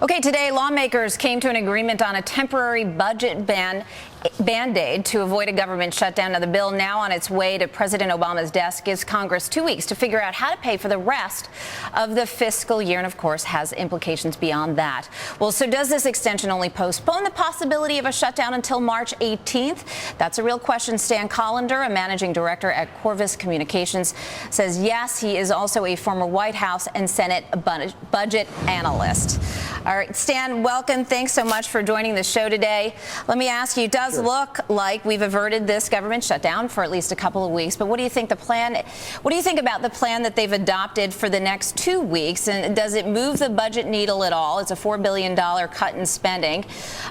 Okay, today lawmakers came to an agreement on a temporary budget band-aid to avoid a government shutdown. Now, the bill, now on its way to President Obama's desk, gives Congress 2 weeks to figure out how to pay for the rest of the fiscal year, and of course has implications beyond that. Well, so does this extension only postpone the possibility of a shutdown until March 18th? That's a real question. Stan Collender, a managing director at Qorvis Communications, says yes. He is also a former White House and Senate budget analyst. All right, Stan, welcome. Thanks so much for joining the show today. Let me ask you, it does look like we've averted this government shutdown for at least a couple of weeks, but what do you think about the plan that they've adopted for the next 2 weeks? And does it move the budget needle at all? It's a $4 billion cut in spending.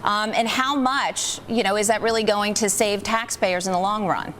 And how much, is that really going to save taxpayers in the long run?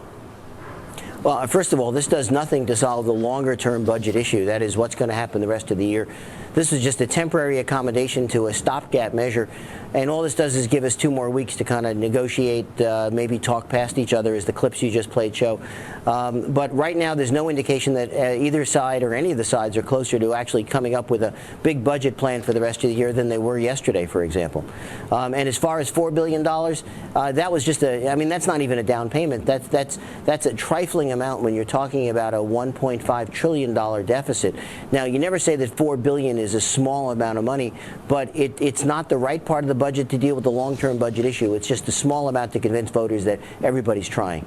Well, first of all, this does nothing to solve the longer-term budget issue. That is what's going to happen the rest of the year. This is just a temporary accommodation to a stopgap measure, and all this does is give us 2 more weeks to kind of negotiate, maybe talk past each other, as the clips you just played show. But right now, there's no indication that either side or any of the sides are closer to actually coming up with a big budget plan for the rest of the year than they were yesterday, for example. And as far as $4 billion, that was just that's not even a down payment. That's a trifling amount when you're talking about a $1.5 trillion deficit. Now, you never say that $4 billion is a small amount of money, but it's not the right part of the budget to deal with the long-term budget issue. It's just a small amount to convince voters that everybody's trying.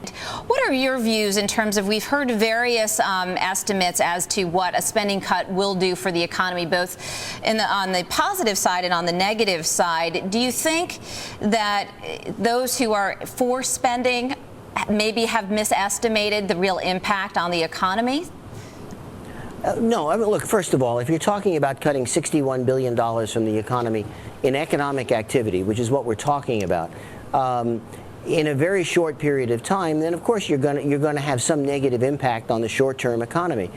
What are your views in terms of, we've heard various estimates as to what a spending cut will do for the economy, both on the positive side and on the negative side. Do you think that those who are for spending maybe have misestimated the real impact on the economy? No, look, first of all, if you're talking about cutting $61 billion from the economy in economic activity, which is what we're talking about, in a very short period of time, then of course you're going to have some negative impact on the short-term economy.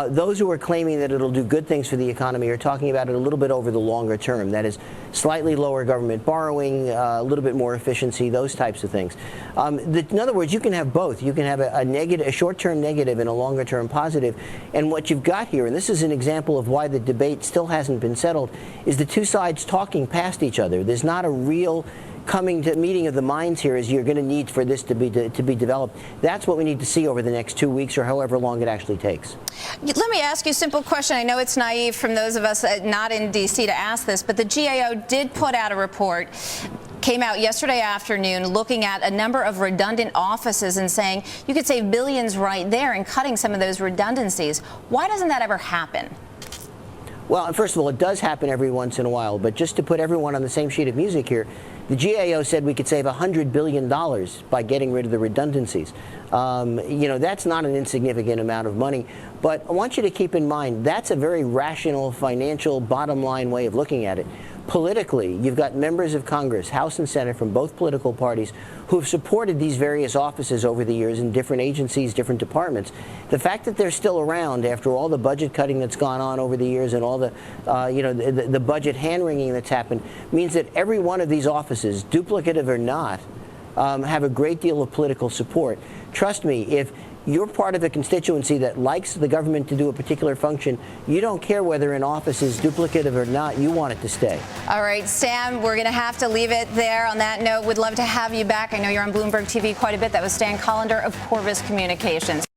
Those who are claiming that it'll do good things for the economy are talking about it a little bit over the longer term. That is, slightly lower government borrowing, a little bit more efficiency, those types of things. In other words, you can have both. You can have a short-term negative and a longer-term positive. And what you've got here, and this is an example of why the debate still hasn't been settled, is the two sides talking past each other. There's not a real coming to meeting of the minds here as you're going to need for this to be developed. That's what we need to see over the next 2 weeks or however long it actually takes. Let me ask you a simple question. I know it's naive from those of us not in D.C. to ask this, but the GAO did put out a report, came out yesterday afternoon, looking at a number of redundant offices and saying you could save billions right there in cutting some of those redundancies. Why doesn't that ever happen? Well, first of all, it does happen every once in a while, but just to put everyone on the same sheet of music here, the GAO said we could save $100 billion by getting rid of the redundancies. That's not an insignificant amount of money, but I want you to keep in mind that's a very rational, financial, bottom line way of looking at it. Politically, you've got members of Congress, House and Senate, from both political parties who have supported these various offices over the years in different agencies, different departments. The fact that they're still around after all the budget cutting that's gone on over the years and all the, the budget hand-wringing that's happened means that every one of these offices, duplicative or not, have a great deal of political support. Trust me, if you're part of a constituency that likes the government to do a particular function, you don't care whether an office is duplicative or not. You want it to stay. All right, Stan, we're going to have to leave it there. On that note, we'd love to have you back. I know you're on Bloomberg TV quite a bit. That was Stan Collender of Qorvis Communications.